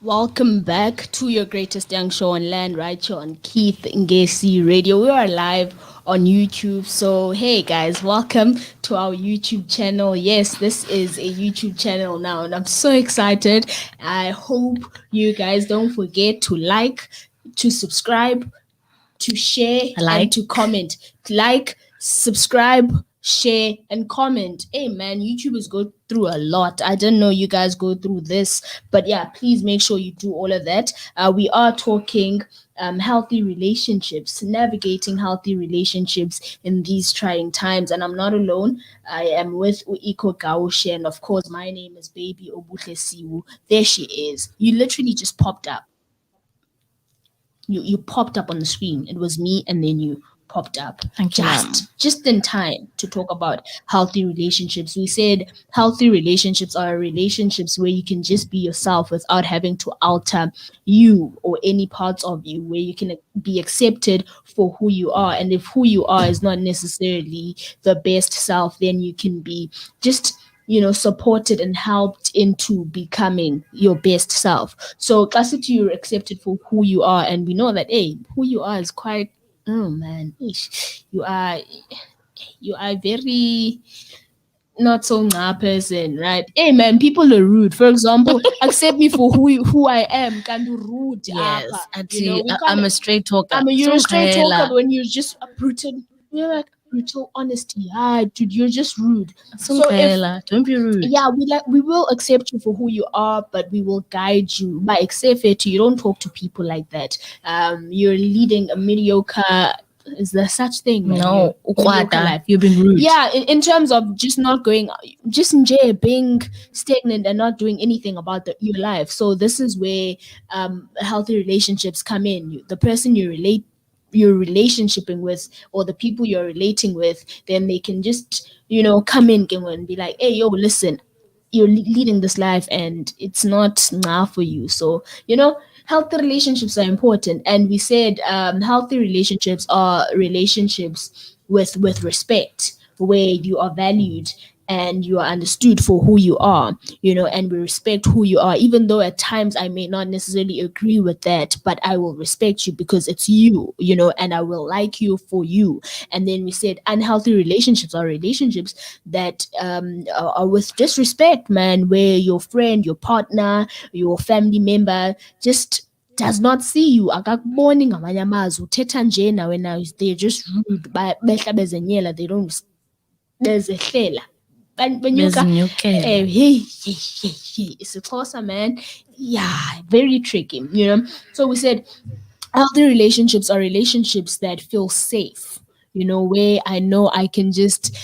Welcome back to your greatest young show on land, right here on Keith Ngesi Radio. We are live on YouTube. So, hey guys, welcome to our YouTube channel. Yes, this is a YouTube channel now, and I'm so excited. I hope you guys don't forget to like, to subscribe, to share, and to comment. Like, subscribe, share, and comment. Hey man, YouTubers go through a lot. I didn't know you guys go through this, but yeah, please make sure you do all of that. We are talking healthy relationships, navigating healthy relationships in these trying times. And I'm not alone. I am with Ikho, Gaushe, and of course, my name is Baby Obuhle Sihu. There she is. You literally just popped up. You popped up on the screen. It was me, and then you popped up. Thank you, ma'am. Just in time to talk about healthy relationships. We said healthy relationships are relationships where you can just be yourself without having to alter you or any parts of you, where you can be accepted for who you are. And if who you are is not necessarily the best self, then you can be just supported and helped into becoming your best self. So classic, you're accepted for who you are, and we know that who you are is quite, oh man, you are very not so nah person, right? Hey man, people are rude. For example, accept me for who I am. Can do rude. Yes, we I'm a straight talker. you're a straight talker, but when you're just a brutal, you're like brutal honesty. Dude, you're just rude. So if don't be rude. yeah, we will accept you for who you are, but we will guide you by accept it. You don't talk to people like that. You're leading a mediocre. Is there such thing? Man? No, Mediocre life. you've been rude. Yeah, in terms of just not going, just in jail, being stagnant and not doing anything about your life. So this is where healthy relationships come in. The person you're relationshiping with, or the people you're relating with, then they can just come in and be like, hey yo, listen, you're leading this life and it's not nah for you. So healthy relationships are important, and we said healthy relationships are relationships with respect, where you are valued and you are understood for who you are, and we respect who you are, even though at times I may not necessarily agree with that, but I will respect you because it's you, and I will like you for you. And then we said unhealthy relationships are relationships that are with disrespect, man, where your friend, your partner, your family member just does not see you, akakuboni ngamanye amazwi, uthetha nje nawe now, they're just rude, behla bezenyela, they don't bezehlela banyuka hey, it's a closer man. Yeah, very tricky, so we said healthy relationships are relationships that feel safe, where I know I can just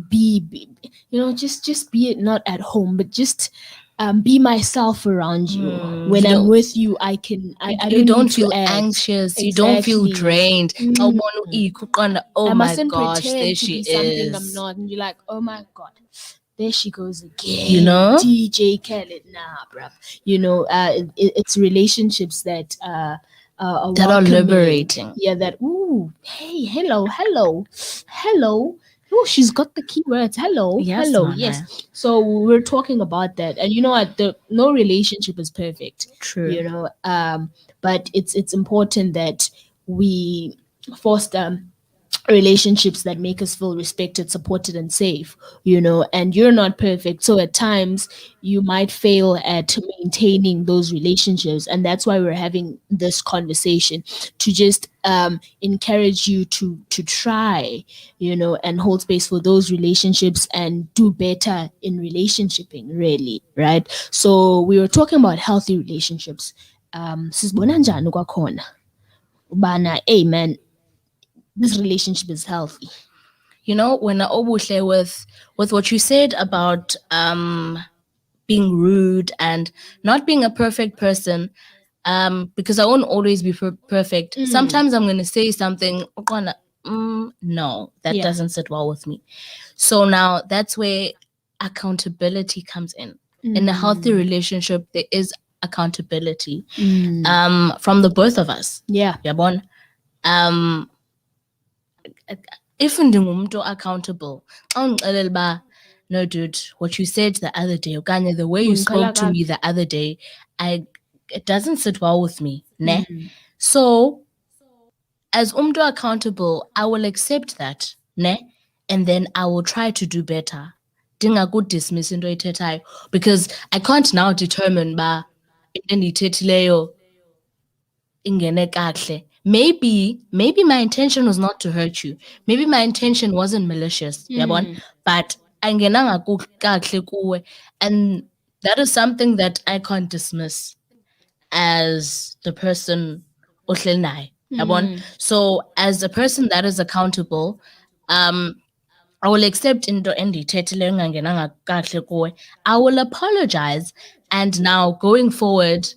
be just be it, not at home, but just be myself around you. When I'm with you, I don't feel need to act. anxious. You don't feel drained. Oh I my mustn't gosh, pretend there to she be something I'm is. not, and you're like, oh my god, there she goes again. DJ Khaled, nah, bruv. It's relationships that are liberating. Yeah, that hey, hello. Oh, she's got the keywords. Hello, Yes, hello, Nana. yes. So we're talking about that, and you know what? No relationship is perfect. True. But it's important that we foster relationships that make us feel respected, supported, and safe, and you're not perfect. So at times you might fail at maintaining those relationships. And that's why we're having this conversation, to just encourage you to try, and hold space for those relationships and do better in relationshiping, really, right? So we were talking about healthy relationships. Sizibona njani kwakhona ubana, hey man, this relationship is healthy? When I obuhle with what you said about being rude and not being a perfect person, because I won't always be perfect. Sometimes I'm gonna say something, no, that doesn't sit well with me. So now that's where accountability comes in. In a healthy relationship, there is accountability from the both of us. Yeah. Yabon. If ndingumuntu accountable, no dude, what you said the other day, okanye the way you spoke to me the other day, I it doesn't sit well with me, ne? So as umdo accountable, I will accept that, ne? And then I will try to do better. Dinga good dismiss into ithethayo because I can't now determine ba into endiyithethileyo ingene kahle. Maybe my intention was not to hurt you. Maybe my intention wasn't malicious, yabon, but angenanga kahle kuwe, and that is something that I can't dismiss as the person ohleli naye, yabon. So as a person that is accountable, I will accept into endiyithethileyo engangenanga kahle kuwe. I will apologize, and now going forward,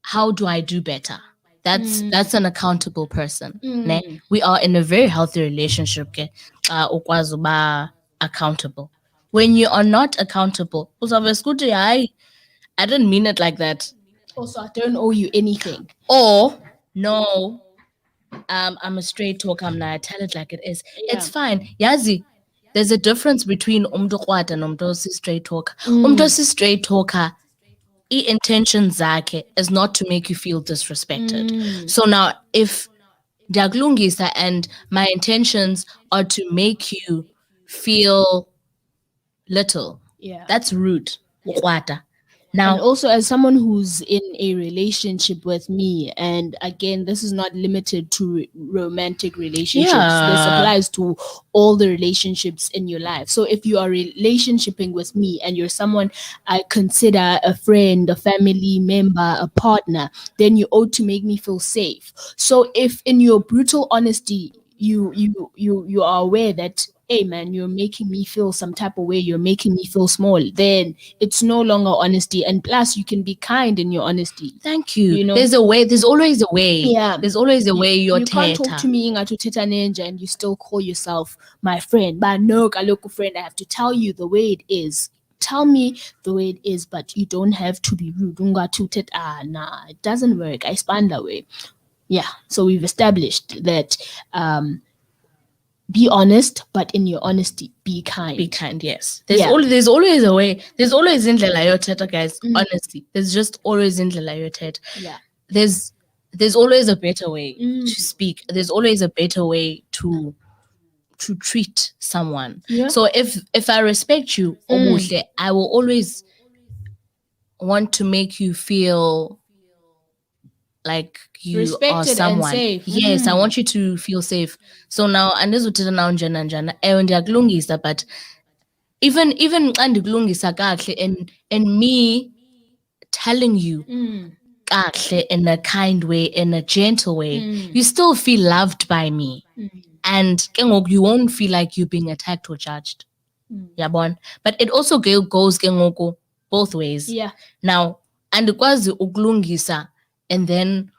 how do I do better? That's an accountable person. Ne? We are in a very healthy relationship. Ke ukwazi uba accountable. When you are not accountable, uzawube ukuthi hayi, I didn't mean it like that. Also, I don't owe you anything. Or no, I'm a straight talker. I tell it like it is. Yeah. It's fine. Yazi, there's a difference between umntu krwada and umntu osi-straight talker. Umntu osi-straight talker, intention zakhe is not to make you feel disrespected. So now if ndiyakulungisa and my intentions are to make you feel little, Yeah. that's rude. Ukrwada. And Now, also, as someone who's in a relationship with me, and again, this is not limited to romantic relationships. This Yeah. applies to all the relationships in your life. So if you are relationshiping with me and you're someone I consider a friend, a family member, a partner, then you ought to make me feel safe. So if in your brutal honesty, you are aware that, hey man, you're making me feel some type of way, you're making me feel small, then it's no longer honesty. And plus, you can be kind in your honesty. thank you. You know? There's a way. There's always a way. Yeah. There's always a way. You can't talk to me ngatu teta ninja and you still call yourself my friend. But no, kaloku friend, I have to tell you the way it is. Tell me the way it is, but you don't have to be rude. Ungatu teta, nah, it doesn't work. I span that way. Yeah. So we've established that be honest, but in your honesty, be kind. Be kind, yes. There's Yeah. there's always a way. There's always indlela yothetha, guys. Honestly, there's just always indlela yothetha. Yeah. There's always a better way to speak. There's always a better way to treat someone. Yeah. So if I respect you, obuhle, I will always want to make you feel like you Respected are and someone. safe. Yes, I want you to feel safe. So now, andizothetha nawo njena njana, ndiyakulungisa, but even xa ndikulungisa kakuhle and me telling you kakuhle in a kind way, in a gentle way, you still feel loved by me. And ke ngoku you won't feel like you're being attacked or judged. Yabon. But it also goes ke ngoku both ways. Yeah. Now, andikwazi ukulungisa and then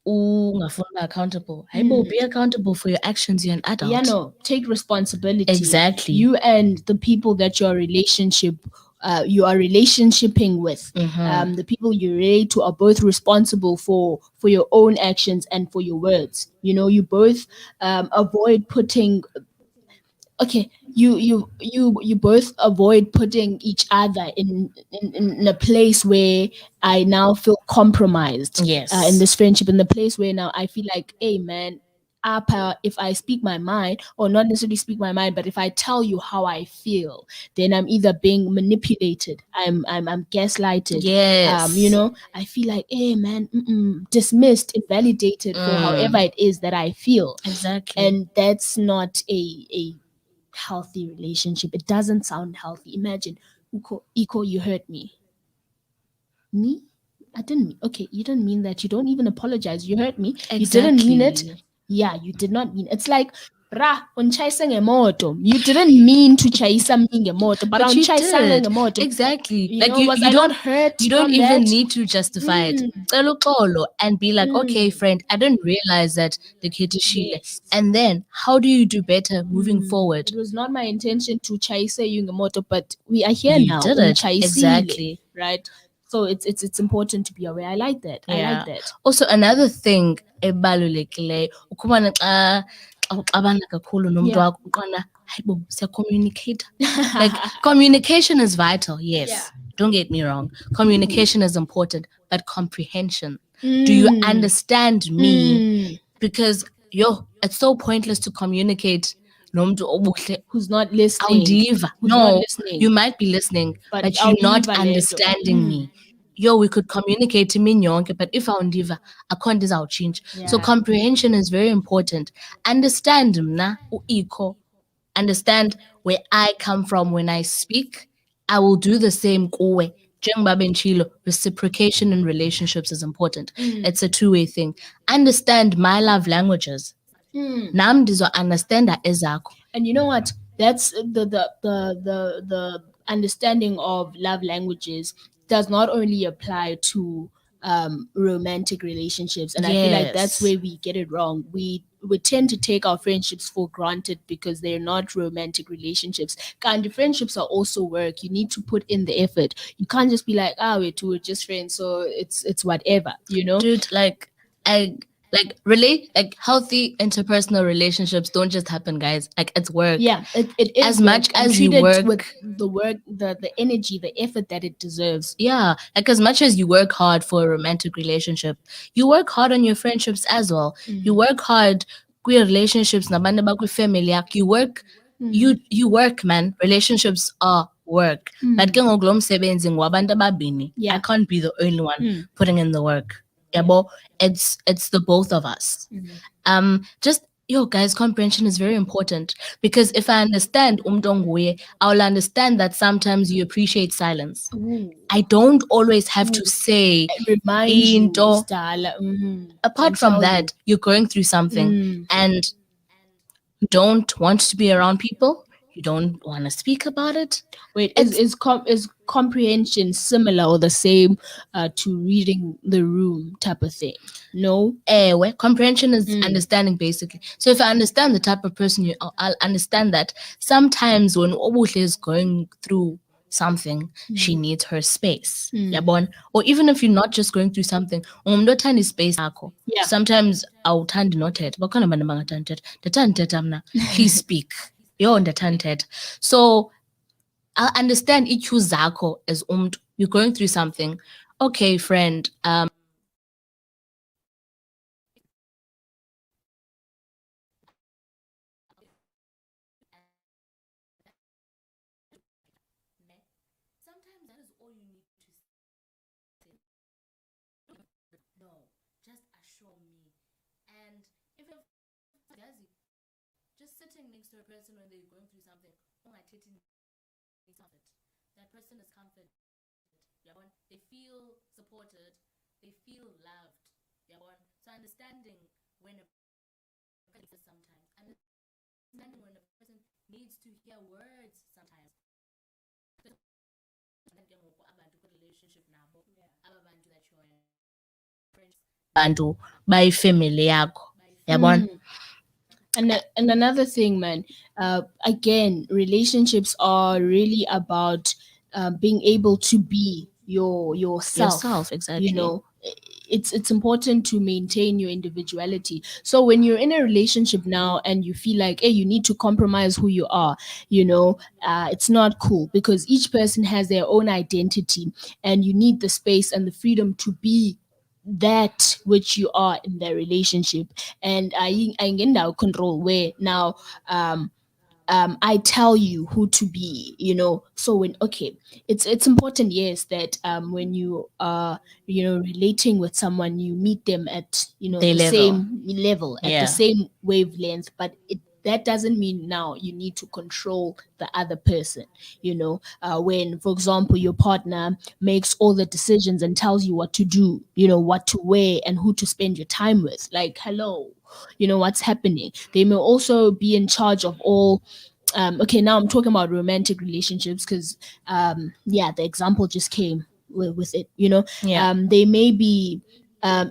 ungafuni uba accountable. Hayibo, be accountable for your actions. You're an adult. Yeah, no, take responsibility. Exactly. You and the people that you are relationshiping with, the people you relate to are both responsible for your own actions and for your words. You know, you both avoid putting. Okay, you both avoid putting each other in a place where I now feel compromised. Yes. In this friendship, in the place where now I feel like, hey man, if I speak my mind, or not necessarily speak my mind, but if I tell you how I feel, then I'm either being manipulated, I'm gaslighted. Yes. You know, I feel like, hey man, dismissed, invalidated for however it is that I feel. Exactly. And that's not a healthy relationship. It doesn't sound healthy. Imagine, Ikho, you hurt me. Me? I didn't mean. Okay, you didn't mean that. You don't even apologize. You hurt me. Exactly. You didn't mean it. Yeah, you did not mean. It's like, unchayisa ngemoto. You didn't mean to chayisa me ngemoto, but unchayisa ngemoto. Exactly. You like know, you I don't not hurt. You don't from even that? need to justify it. Celo xolo and be like, okay, friend, I didn't realize that the kid is Sheila. Yes. And then how do you do better moving forward? It was not my intention to chayisa you ngemoto, but we are here You now. did it. Unchayisile, Exactly. right? So it's important to be aware. I like that. I like that. Also, another thing ebalulekileyo ukubana xa uxabana kakhulu nomntu Yeah. wakho uqonda hayibo siyacommunicate. Like communication is vital. Yes. Yeah. don't get me wrong, communication is important, but comprehension. Do you Mm. understand me? Because it's so pointless to communicate nomntu obuhle Who's not listening? awundiva. Who's not No, listening? you might be listening, But but you're not awuyiva le nto. understanding me. We could communicate imini yonke, but if awundiva, akho nto izawutshintsha. So Yeah. comprehension is very important. Understand mna, Ikho. Understand where I come from when I speak. I will do the same kuwe. Njengoba benditshilo, reciprocation in relationships is important. It's a two-way thing. Understand my love languages. Nam ndizo-understanda ezakho. And you know what? That's the understanding of love languages does not only apply to romantic relationships, and I feel like that's Yes. where we get it wrong. We tend to take our friendships for granted because they're not romantic relationships. Kind of friendships are also work. You need to put in the effort. You can't just be like, we're just friends, so it's whatever, you know. Dude, like healthy interpersonal relationships don't just happen, guys. Like it's work. Yeah, it is As work, much and as treat you it work, with the work, the energy, the effort that it deserves. yeah, like as much as you work hard for a romantic relationship, you work hard on your friendships as well. You work hard with relationships nabantu bakwi-family yakho. You work, man. Relationships are work. But ke ngoku lo msebenzi ngwabantu ababini. I Yeah. can't be the only one putting in the work. Yabo, it's the both of us. Just guys, comprehension is very important because if I understand umdonguye, I'll understand that sometimes you appreciate silence. Ooh. I don't always have to say Remind you, into. Stala. Apart And from tell that, you're going through something and you don't want to be around people. You don't want to speak about it. Wait, is comprehension similar or the same to reading the room type of thing? No. Where comprehension is understanding basically. So if I understand the type of person you are, I'll understand that sometimes when Obuhle is going through something, she needs her space. Yabon. Or even if you're not just going through something, umntu space yakho. Yeah. Sometimes awuthandi nothetha. Bakhona abantu abangathandi uthetha. Ndathanda uthetha mna. Please speak. Ndathanda uthetha. So I'll understand ityhu zakho as umntu. You're going through something. Okay, friend. Sometimes that is all you need to say. No, just assure me. And if Gazi, just sitting next to a person when they're going through something, oh my titty needs comfort. That person is comforted. They feel supported. They feel loved. So understanding when a person sometimes, understanding when a person needs to hear words sometimes. Relationship nabo aba bantu that you're in friends bantu bayifamily yakho yabona. And another thing, man, again, relationships are really about being able to be yourself. Exactly. You know, it's important to maintain your individuality. So when you're in a relationship now and you feel like, hey, you need to compromise who you are, it's not cool because each person has their own identity, and you need the space and the freedom to be that which you are in the relationship. And I get now control where now I tell you who to be, So when it's important, yes, that when you are relating with someone, you meet them at Their the level. same level, at Yeah. the same wavelength, but that doesn't mean now you need to control the other person. When, for example, your partner makes all the decisions and tells you what to do, what to wear and who to spend your time with, like, hello, what's happening. They may also be in charge of all okay, now I'm talking about romantic relationships because the example just came with it. Yeah. They may be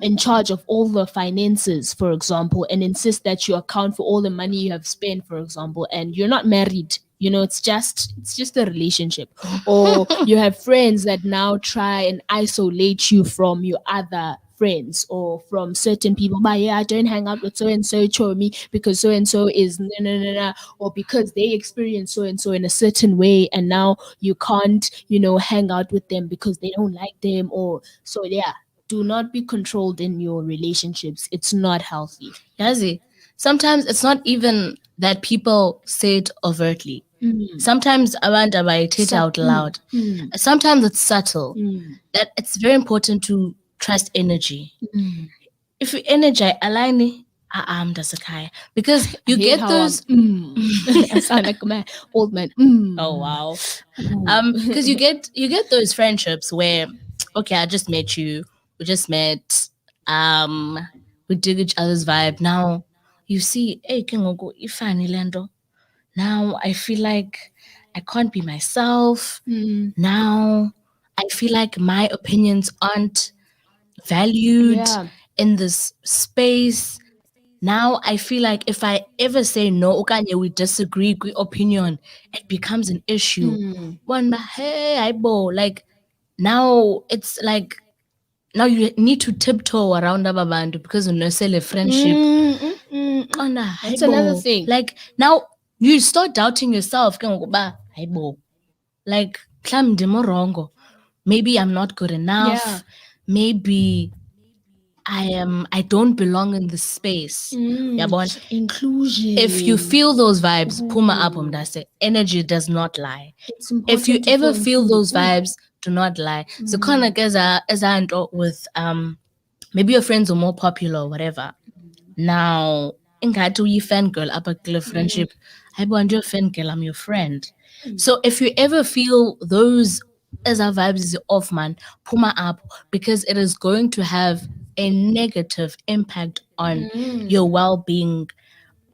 in charge of all the finances, for example, and insist that you account for all the money you have spent, for example, and you're not married. It's just a relationship. Or you have friends that now try and isolate you from your other friends or from certain people. But yeah, I don't hang out with so and so, show me because so and so is no no no no, or because they experience so and so in a certain way, and now you can't, hang out with them because they don't like them, or so yeah. Do not be controlled in your relationships. It's not healthy. Yazi, sometimes it's not even that people say it overtly. Sometimes abantu abayithetha out loud. Sometimes it's subtle. That it's very important to trust energy. If you energy align, mntasekhaya, because you hate get how those. I sound like a man, old man. Oh wow. Because you get those friendships where, okay, I just met you, we just met, we dig each other's vibe. Now you see, hey, kengoku ifani lento. Now I feel like I can't be myself. Now I feel like my opinions aren't valued Yeah. in this space. Now I feel like if I ever say no, okanye we disagree with opinion, it becomes an issue. One, hey, aibo, like now it's like now you need to tiptoe around abantu because unosele friendship. That's another thing. Like now you start doubting yourself. Like maybe I'm not good enough. Yeah. Maybe I don't belong in this space. Yabona? Inclusion. If you feel those vibes, puma up say energy does not lie. It's important If you to ever feel feel included. those vibes, do not lie. So kind of as I with maybe your friends are more popular or whatever. Now ingathi uyi-fangirl apha kule friendship, hayibo andiyo fangirl, I'm your friend. So if you ever feel those as our vibes is off, man, puma up, because it is going to have a negative impact on your well-being,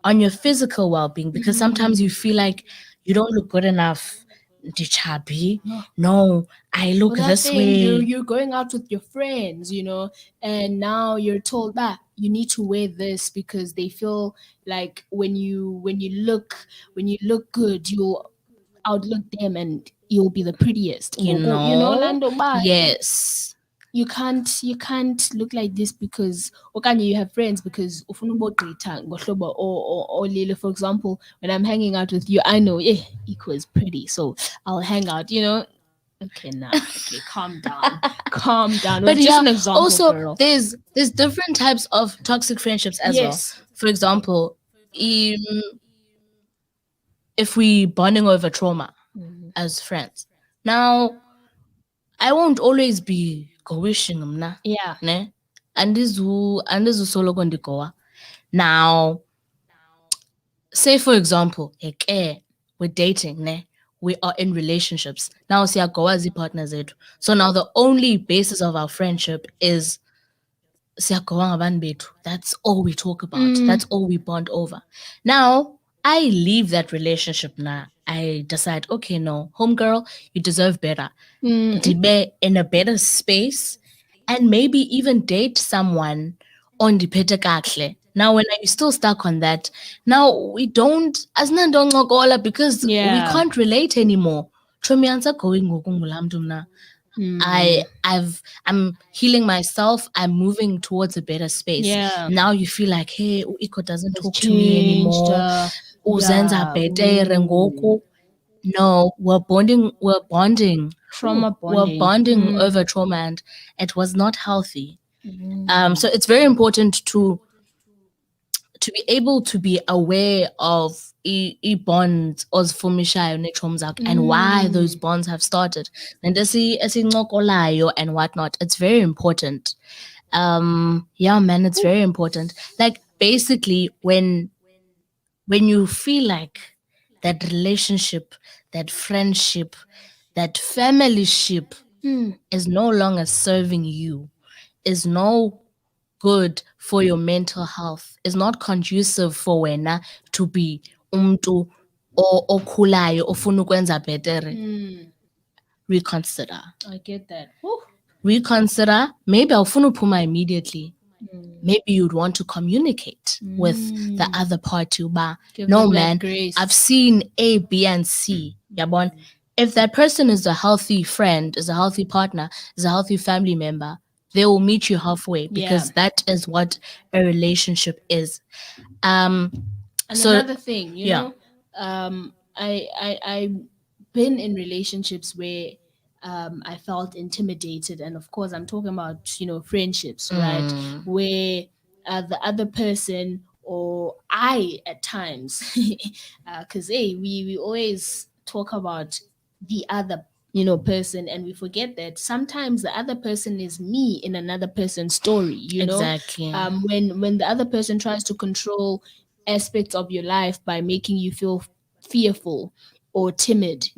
on your physical well-being, because sometimes you feel like you don't look good enough. Chubby. No, I look Well, that this thing, way. you're going out with your friends, and now you're told that you need to wear this because they feel like when you look good, you'll outlook them and you'll be the prettiest. You know? Lando, Yes. you can't look like this because okanye you have friends because ufuna ubogqitha ngohlobo or lilo. For example, when I'm hanging out with you, I know Ikho is pretty, so I'll hang out, Okay, nah. Okay, calm down. Calm down. But Just yeah, an example, also girl. there's different types of toxic friendships as well. Yes. For example, if we bonding over trauma as friends. Now, I won't always be wishing mna. Yeah. Ne? Andizusoloko ndigowa. Now, say for example, we're dating, ne? We are in relationships. Now siyagowa zi-partners zethu. So now the only basis of our friendship is siyagowa ngabantu bethu. That's all we talk about. That's all we bond over. Now, I leave that relationship now. I decide, okay, no, homegirl, you deserve better. Be in a better space and maybe even date someone on the kakhle. Now, when I'm still stuck on that, now we don't, asinandoncokola because we can't relate anymore. Chomianza going ngoku I'm healing myself. I'm moving towards a better space. Yeah. Now you feel like, hey, Ikho doesn't talk to me anymore. Uzenza betere ngoku. No, we're bonding. We're bonding. Trauma We're bonding. bonding over trauma, and it was not healthy. So it's very important to be able to be aware of bonds ozifumishayyo neetshomi zakho and why those bonds have started. And esincokolayo and whatnot. It's very important. Yeah, man, it's very important. Like basically when you feel like that relationship, that friendship, that familyship is no longer serving you, is no good for your mental health, is not conducive for wena to be umntu okhulayo ofuna ukwenza betere, reconsider. I get that. Reconsider. Maybe awufuna uphuma immediately. Maybe you'd want to communicate with the other party. Give No, them that man, grace. I've seen A, B, and C. Yabon. If that person is a healthy friend, is a healthy partner, is a healthy family member, they will meet you halfway Yeah. because that is what a relationship is. Um, And so another thing, yeah. I been in relationships where I felt intimidated, and of course I'm talking about friendships, right? Mm, Where the other person or I at times, because hey, we always talk about the other person, and we forget that sometimes the other person is me in another person's story. exactly. When the other person tries to control aspects of your life by making you feel fearful or timid,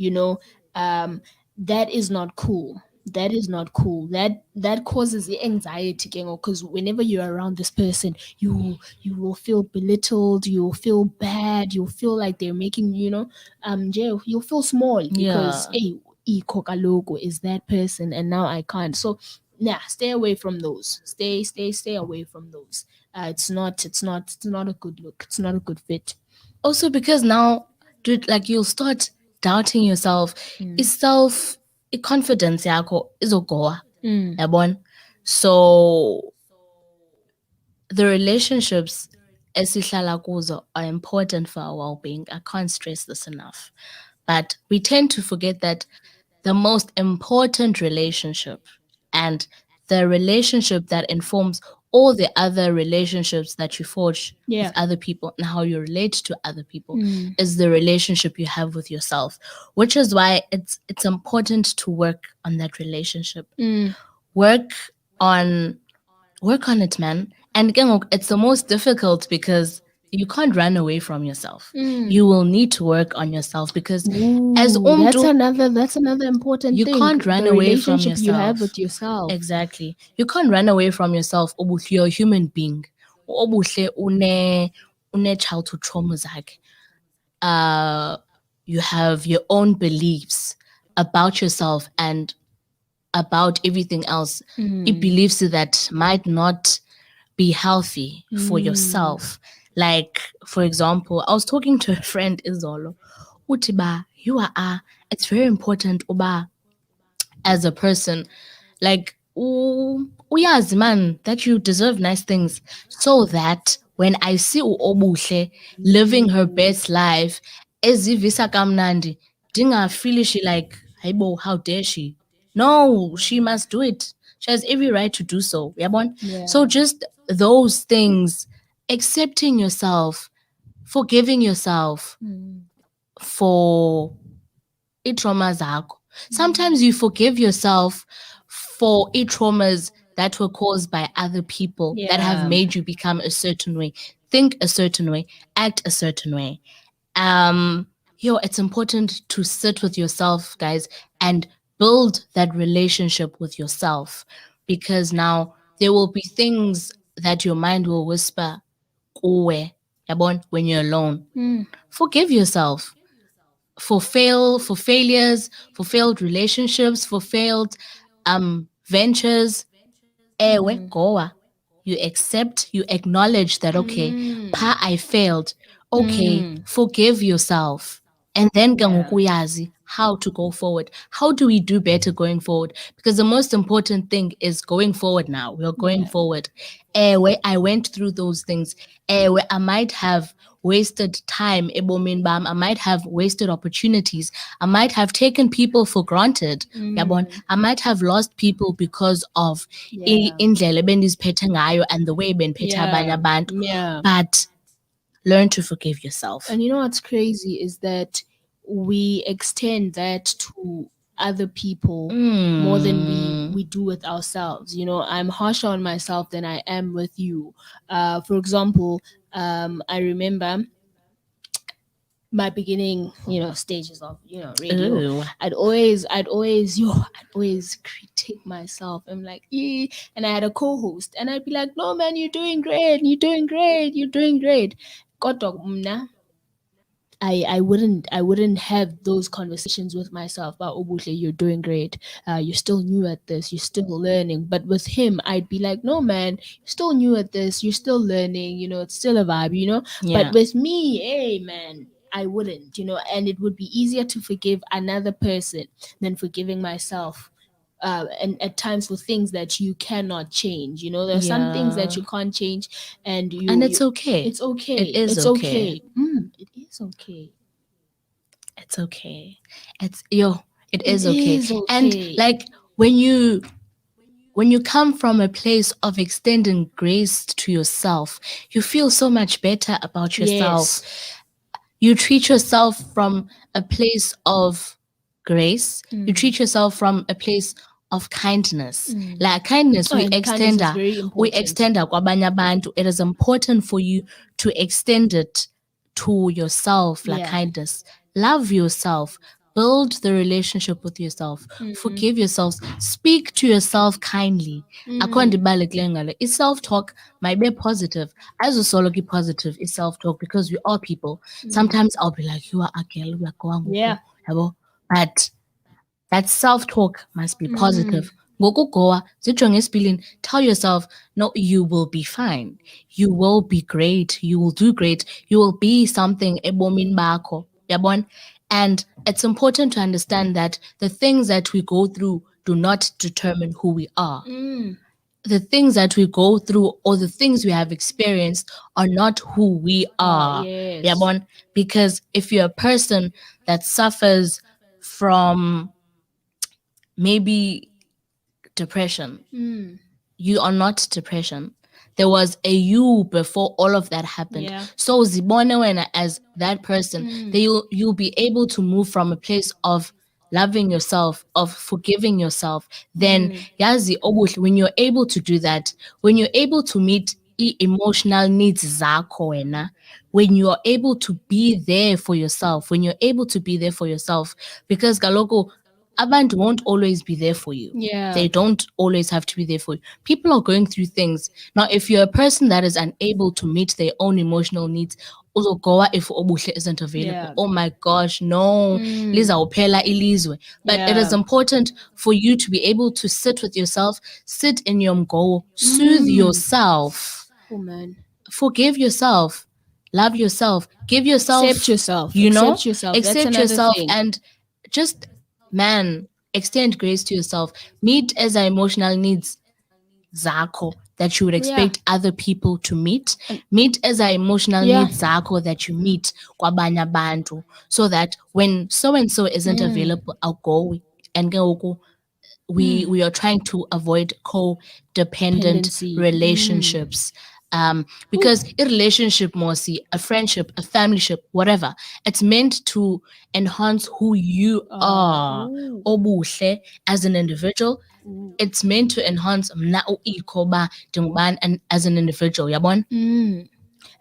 that is not cool. That is not cool. That causes the anxiety, because whenever you're around this person, you will feel belittled, you'll feel bad, you'll feel like they're making jail. You'll feel small because Yeah. hey, Ikho logo is that person, and now I can't. So nah, stay away from those. Stay away from those. It's not a good look. It's not a good fit. Also, because now, dude, like you'll start doubting yourself. Mm. Is self confidence yakho izogoa. Mm. Yabon. So the relationships esihlala kuzo are important for our well-being. I can't stress this enough. But we tend to forget that the most important relationship and the relationship that informs all the other relationships that you forge with Yeah. other people and how you relate to other people Mm. is the relationship you have with yourself, which is why it's important to work on that relationship. Mm. Work on work on it, man. And again, it's the most difficult because you can't run away from yourself. Mm. You will need to work on yourself because as Ooh, that's umdu, another important you thing. can't run The away from relationship you have yourself. with yourself. Exactly. You can't run away from yourself. Obuhle, you're a human being. Obuhle une childhood traumas like you have your own beliefs about yourself and about everything else. It Mm. believes that might not be healthy for Mm. yourself. Like, for example, I was talking to a friend, Izolo. Utiba, you are, it's very important, Uba, as a person, like uyazi man that you deserve nice things so that when I see uobuhle living her Ooh. best life ezivisa kamnandi ndingafili she like hayibo, how dare she. No, she must do it. She has every right to do so, yabon. So Yeah. just those things, accepting yourself, forgiving yourself Mm. for i-trauma zakho. Sometimes you forgive yourself for i-traumas that were caused by other people that have Yeah. made you become a certain way, think a certain way, act a certain way. Um, it's important to sit with yourself, guys, and build that relationship with yourself because now there will be things that your mind will whisper, kuwe, yabon, when you're alone. Mm. Forgive yourself for failures, for failed relationships, for failed ventures. Ewe Mm. goa. You accept, you acknowledge that okay, Mm. pa I failed. Okay, Mm. forgive yourself. And then Yeah. gangukuyazi how to go forward. How do we do better going forward? Because the most important thing is going forward now. We're going Yeah. forward. Where I went through those things. Where I might have wasted time, ebomin bam. I might have wasted opportunities. I might have taken people for granted. Yabon. Mm. I might have lost people because of Yeah. indlela ebendiziphethe ngayo and the way beniphethe abanye Yeah. abantu. Yeah. But learn to forgive yourself. And you know what's crazy is that we extend that to other people more than Mm. we do with ourselves. I'm harsher on myself than I am with you. For example, I remember my beginning stages of radio. Ooh. I'd always critique myself. I'm like, and I had a co-host, and I'd be like, no man, you're doing great, you're doing great. Kodwa mna, I wouldn't have those conversations with myself about Obuhle, you're doing great. You're still new at this, you're still learning. But with him, I'd be like, no man, you're still new at this, you're still learning, it's still a vibe. But Yeah. with me, hey man, I wouldn't, and it would be easier to forgive another person than forgiving myself. and at times for things that you cannot change. You know, there are some things that Yeah. you can't change, and And you it's okay. it's It okay. is It's okay. okay. It is okay. It's okay. It's yo, it It is okay. is And okay. like when you come from a place of extending grace to yourself, you feel so much better about yourself. Yes. You treat yourself from a place of grace. You treat yourself from a place of kindness. Like kindness, Oh, and kindness is very we important. extend kwabanye abantu. It is important for you to extend it to yourself, like Yeah. kindness. Love yourself. Build the relationship with yourself. Forgive yourselves. Speak to yourself kindly. Is self-talk might be positive. As a solo positive is self-talk because we are people. Sometimes I'll be like, you are a girl, we are going Yeah. but that self-talk must be positive. Ngokugoa, zijonge esipilini, tell yourself, no, you will be fine. You will be great. You will do great. You will be something ebomini bakho. Yabon? And it's important to understand that the things that we go through do not determine who we are. The things that we go through or the things we have experienced are not who we are. Yes. Yabon? Because if you're a person that suffers from maybe depression, you are not depression. There was a you before all of that happened. Yeah. So zibone wena as that person, then you'll be able to move from a place of loving yourself, of forgiving yourself. Then yazi obuhle, when you're able to do that, when you're able to meet emotional needs zakho wena, when you are able to be there for yourself, when you're able to be there for yourself, because galoko abantu won't always be there for you. Yeah. They don't always have to be there for you. People are going through things. Now, if you're a person that is unable to meet their own emotional needs, also goa if obuhle isn't available. Yeah. Oh my gosh, no. Liza uphela ilizwe. But it is Yeah. important for you to be able to sit with yourself, sit in your mgo, soothe yourself, Oh man. forgive yourself, love yourself, give yourself, Accept yourself. you know, Accept yourself. That's accept another yourself thing. and just, man, extend grace to yourself. Meet as emotional needs zakho that you would expect other people to meet. Meet as emotional needs zakho that you meet kwabanye abantu, so that when so and so isn't available, I'll go and go. We are trying to avoid codependent Dependency. relationships. Because a relationship, Mosi, a friendship, a familyship, whatever, it's meant to enhance who you are. Obuhle as an individual, it's meant to enhance mna Ikho ba ndingubani and as an individual. Yabon? And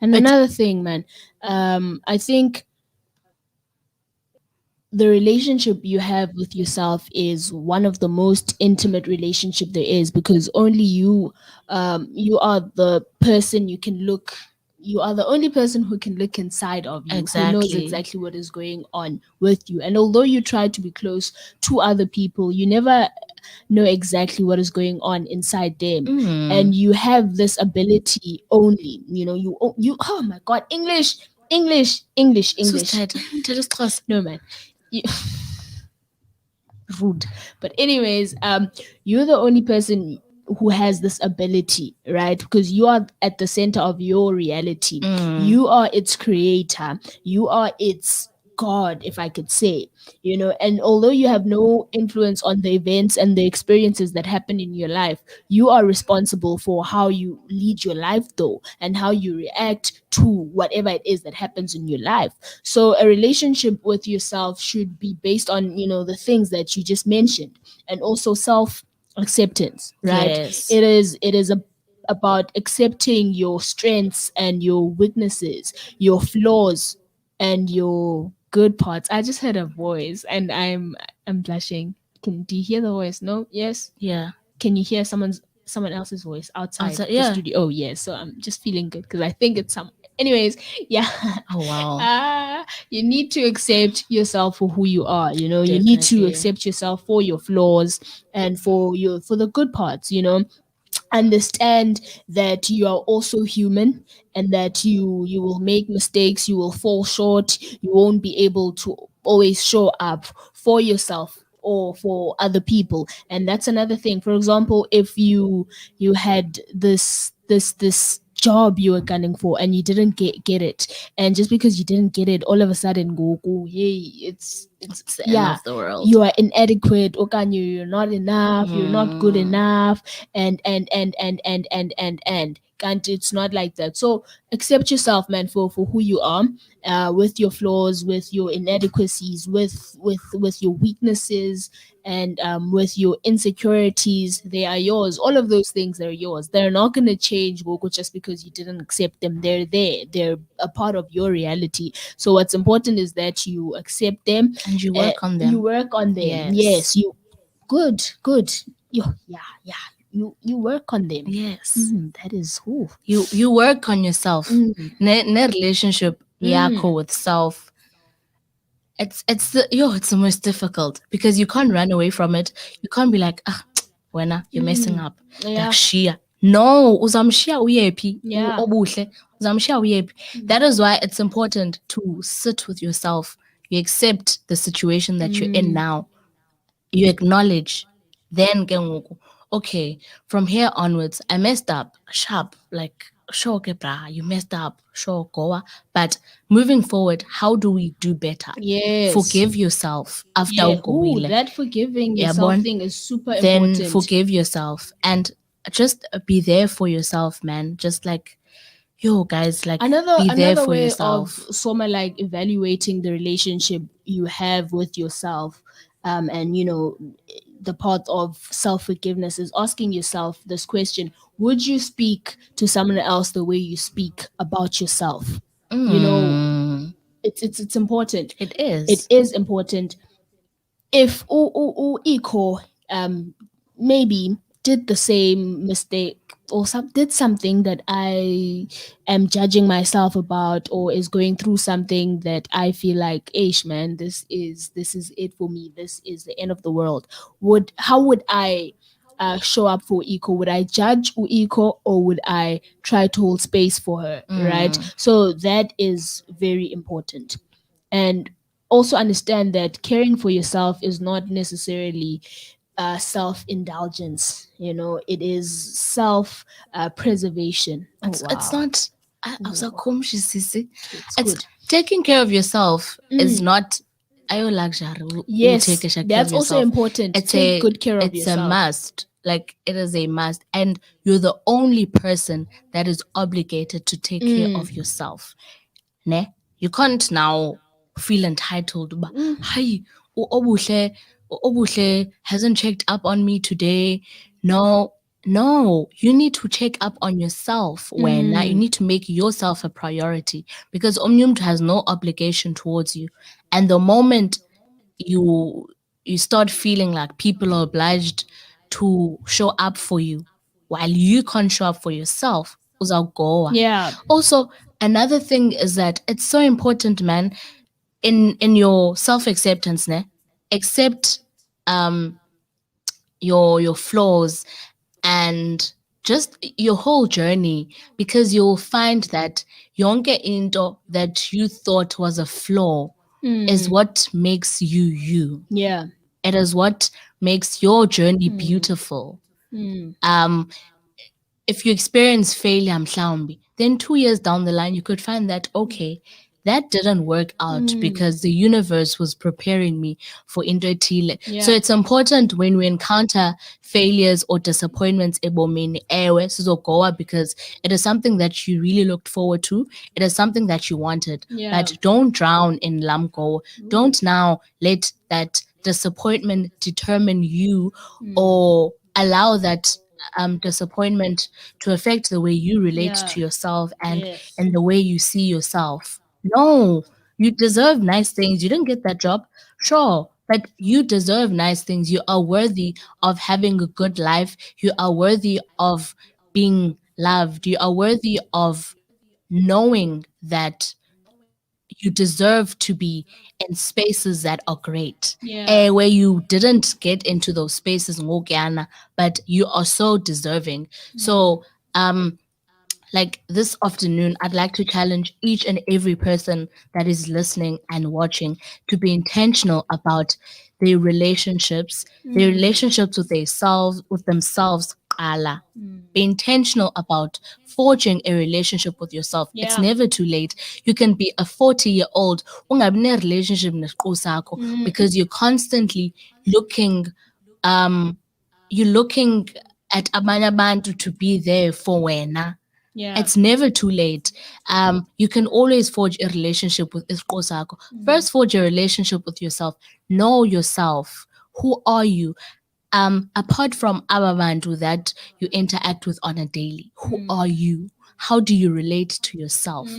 But another thing, man, I think the relationship you have with yourself is one of the most intimate relationship there is, because only you are the person you are the only person who can look inside of you, who knows exactly. exactly what is going on with you. And although you try to be close to other people, you never know exactly what is going on inside them. And you have this ability only, you oh my god, English. No man. You, rude. But anyways, you're the only person who has this ability, right? Because you are at the center of your reality. You are its creator. You are its God, if I could say, and although you have no influence on the events and the experiences that happen in your life, you are responsible for how you lead your life, though, and how you react to whatever it is that happens in your life. So a relationship with yourself should be based on, the things that you just mentioned, and also self acceptance, right? Yes. It is about accepting your strengths and your weaknesses, your flaws and your good parts. I just heard a voice and I'm blushing. Do you hear the voice? No? Yes? Yeah. Can you hear someone else's voice outside Outside, the yeah. studio? Oh yes. So I'm just feeling good because I think it's some. Anyways, yeah. Oh wow. You need to accept yourself for who you are. You need to Definitely. accept yourself for your flaws and for the good parts. Understand that you are also human, and that you will make mistakes, you will fall short, you won't be able to always show up for yourself or for other people. And that's another thing. For example, if you had this job you were gunning for and you didn't get it, and just because you didn't get it, all of a sudden go, hey, it's It's the end yeah, of the world. you are inadequate, okanyo, you're not enough, you're not good Mm. enough, and can't, it's not like that. So accept yourself, man, for who you are, with your flaws, with your inadequacies, with your weaknesses, and with your insecurities. They are yours. All of those things are yours. They're not going to change, Gogo, just because you didn't accept them. They're there. They're a part of your reality. So what's important is that you accept them. And you work on You them. work on them. Yes. Yes, you good. Yeah. You work on them. Yes. That is who. You work on yourself. Ne relationship yako with self. It's the most difficult because you can't run away from it. You can't be like, ah, wena, you're messing up. Yeah. Dakushia. No, uzamshia uyepi. Yeah. Obuhle. Uzamshia uyepi. That is why it's important to sit with yourself. You accept the situation that you're in now. You acknowledge. Then ke ngoku, okay, from here onwards, I messed up. Sharp. Like, sure, ke bra, you messed up. Sure, goa. But moving forward, how do we do better? Yes. Forgive yourself after Yeah. Ooh, ugowile. that forgiving Yeah, yourself born. thing is super Then important. forgive yourself and just be there for yourself, man. Just like, yo, guys, like, be there Another for way of yourself. sort like evaluating the relationship you have with yourself, and the part of self forgiveness is asking yourself this question: would you speak to someone else the way you speak about yourself? You know, Mm, it's important. it It is. is important. If Ikho maybe did the same mistake, or did something that I am judging myself about, or is going through something that I feel like, Ish, man, this is it for me, this is the end of the world, would how would I show up for Ikho? Would I judge Ikho, or would I try to hold space for her? Right? Mm. So that is very important. And also understand that caring for yourself is not necessarily self indulgence. It is self preservation. Oh It's wow. not. I was like, Ooh, sisi. it's It's good. taking care of yourself is not ayo luxury. Take Yes, care of that's also yourself. important. It's Take a good care of it's a yourself. must. Like it is a must, and you're the only person that is obligated to take care of yourself. Ne? You can't now feel entitled. But hi, Obuhle hasn't checked up on me today. No, no, you need to check up on yourself when you need to make yourself a priority because Omnium has no obligation towards you. And the moment you you start feeling like people are obliged to show up for you while you can't show up for yourself, uzawugoa. Yeah. Also, another thing is that it's so important, man, in your self-acceptance, ne? Accept um your flaws and just your whole journey because you'll find that yonke into that you thought was a flaw is what makes you you. Yeah. It is what makes your journey beautiful. Um, if you experience failure, mhlawumbi, then 2 years down the line, you could find that, okay, that didn't work out because the universe was preparing me for into ethile. So Yeah. it's important when we encounter failures or disappointments ebomini ewe sizogoa because it is something that you really looked forward to. It is something that you wanted. Yeah. But don't drown in lamgo. Don't now let that disappointment determine you or allow that disappointment to affect the way you relate Yeah. to yourself Yes. and the way you see yourself. No, you deserve nice things. You didn't get that job, sure, but you deserve nice things. You are worthy of having a good life. You are worthy of being loved. You are worthy of knowing that you deserve to be in spaces that are great. Yeah. Where you didn't get into those spaces, ngokyana, but you are so deserving. So, um, like this afternoon, I'd like to challenge each and every person that is listening and watching to be intentional about their relationships, with themselves. Ala. Be intentional about forging a relationship with yourself. It's Yeah. never too late. You can be a 40-year-old ungabi ne-relationship nesiqu sakho because you're constantly looking um you're looking at abanye abantu to be there for wena. Yeah. It's never too late. You can always forge a relationship with isiqu sakho. First, forge a relationship with yourself. Know yourself. Who are you? Apart from ababantu that you interact with on a daily, who are you? How do you relate to yourself?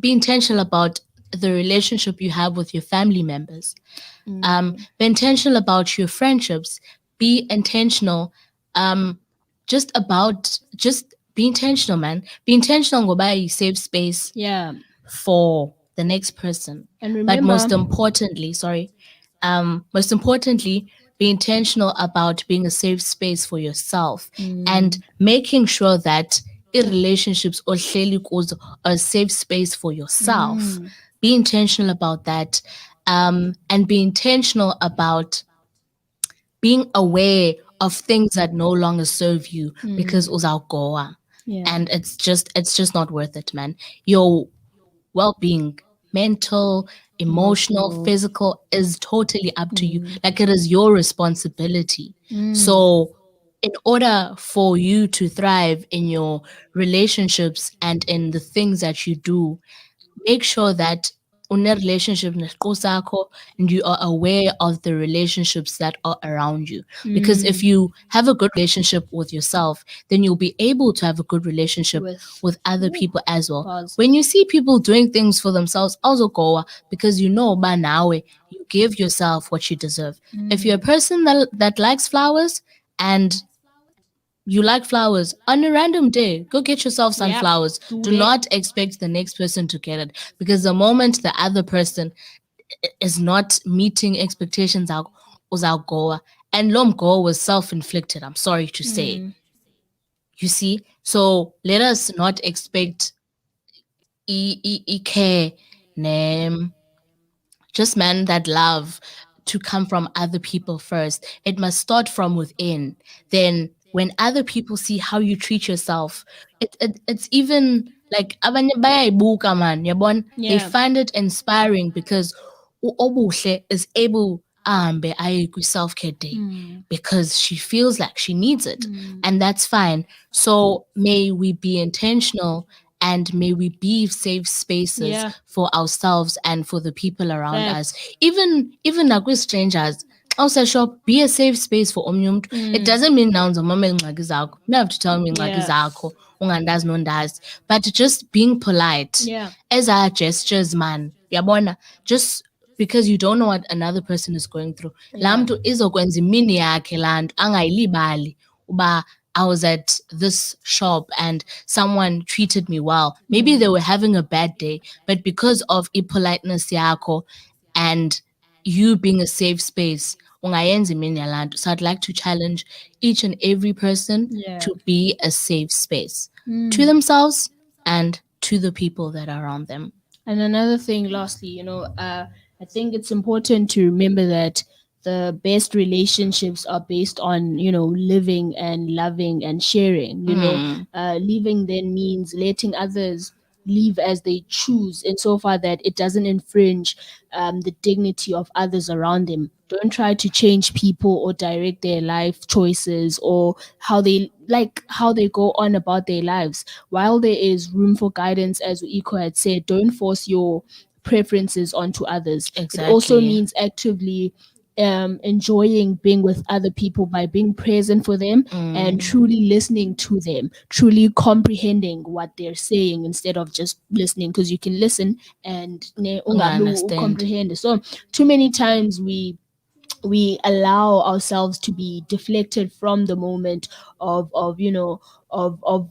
Be intentional about the relationship you have with your family members. Be intentional about your friendships. Be intentional. Just be intentional, man. Be intentional ngoba safe space Yeah. for the next person. And But remember, most importantly, be intentional about being a safe space for yourself and making sure that relationships or kuzo are a safe space for yourself. Be intentional about that, and be intentional about being aware of things that no longer serve you because uzawugoa. yeah. And it's just not worth it, man. Your well-being, mental, emotional, physical, is totally up to you. Like, it is your responsibility. So in order for you to thrive in your relationships and in the things that you do, make sure that une relationship nesiqu sakho and you are aware of the relationships that are around you. Because if you have a good relationship with yourself, then you'll be able to have a good relationship with other people as well. Pause. When you see people doing things for themselves, also go, because you know by now you give yourself what you deserve. If you're a person that likes flowers and you like flowers, on a random day, go get yourself sunflowers. Do not expect the next person to get it, because the moment the other person is not meeting expectations, uzawugoa. And lo mgoa was self-inflicted, I'm sorry to say. You see? So let us not expect care, name, just man, that love to come from other people first. It must start from within. Then when other people see how you treat yourself, it's even like abanye bayayibuka, man, yabona. They Yeah. find it inspiring because obuhle is able ahambe aye kwi-self-care day because she feels like she needs it, and that's fine. So may we be intentional, and may we be safe spaces Yeah. for ourselves and for the people around us. Facts. Even like with strangers. Also, shop, be a safe space for omnye umuntu. It doesn't mean now uzomama ingxaki zakho. You don't have to tell me ingxaki Yeah. zakho, ungandazi nondazi. But just being polite. Yeah. As our gestures, man. Yabona, just because you don't know what another person is going through. Laa mntu izokwenza imini yakhe laa nto angayilibali uba I was at this shop and someone treated me well. Maybe they were having a bad day, but because of politeness yakho and you being a safe space, ungayenza imini yalaa nto. So I'd like to challenge each and every person Yeah. to be a safe space to themselves and to the people that are around them. And another thing, lastly, I think it's important to remember that the best relationships are based on, living and loving and sharing. Living then means letting others live as they choose, insofar that it doesn't infringe the dignity of others around them. Don't try to change people or direct their life choices or how they go on about their lives. While there is room for guidance, as Ikho had said, don't force your preferences onto others. It also Exactly. means actively enjoying being with other people by being present for them and truly listening to them, truly comprehending what they're saying instead of just listening, because you can listen and Understand. comprehend. So too many times we allow ourselves to be deflected from the moment of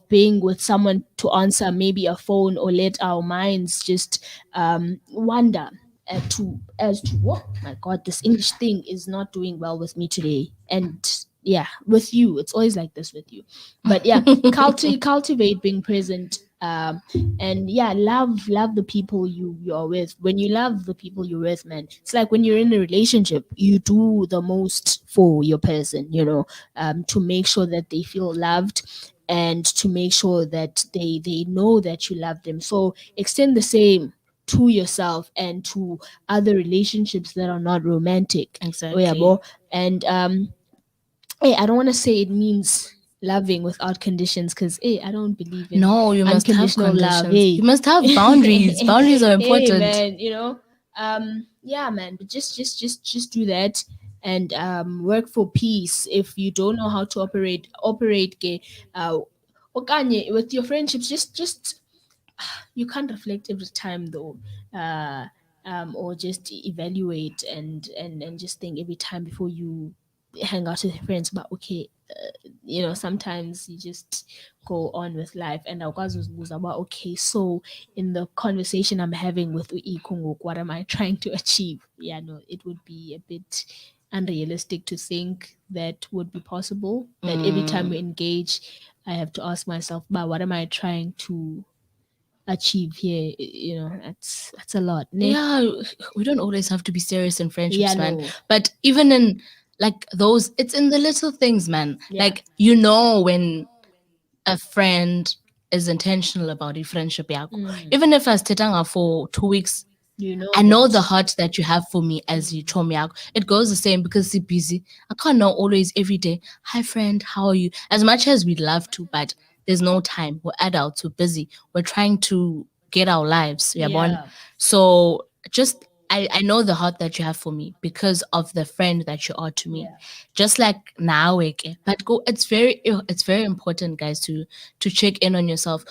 being with someone to answer maybe a phone, or let our minds just wander as to what, my god, this English thing is not doing well with me today. And yeah, with you it's always like this with you. But yeah, cultivate being present, and yeah, love the people you're with. When you love the people you're with, man, it's like when you're in a relationship, you do the most for your person, to make sure that they feel loved, and to make sure that they know that you love them. So extend the same to yourself and to other relationships that are not romantic. Oh yeah, Exactly. bo. And hey, I don't want to say it means loving without conditions, because hey, I don't believe in No, you must have unconditional love. conditions. You Hey, must have boundaries. Boundaries are hey, important. man, yeah, man, but just do that, and work for peace. If you don't know how to operate, okanye, with your friendships, just you can't reflect every time though, uh or just evaluate and just think every time before you hang out with your friends. But okay, sometimes you just go on with life, and was about, okay, so in the conversation I'm having with Ikho, what am I trying to achieve? Yeah, no, it would be a bit unrealistic to think that would be possible, that every time we Mm. engage I have to ask myself, but what am I trying to achieve here? That's a lot, ne? Yeah, we don't always have to be serious in Yeah, friendships, man. no. But even in like those, it's in the little things, man. Yeah. Like, you know, when a friend is intentional about a friendship yakho. Even if I tetanga for 2 weeks, You know I know that. the heart that you have for me as you chomi yakho. It goes the same because you're busy. I can't know always every day. Hi friend, how are you? As much as we'd love to, but there's no time. We're adults, we're busy. We're trying to get our lives. Yeah, bon. Yeah. So just I know the heart that you have for me because of the friend that you are to me. Yeah. Just like now, but go. It's very important, guys, to check in on yourself.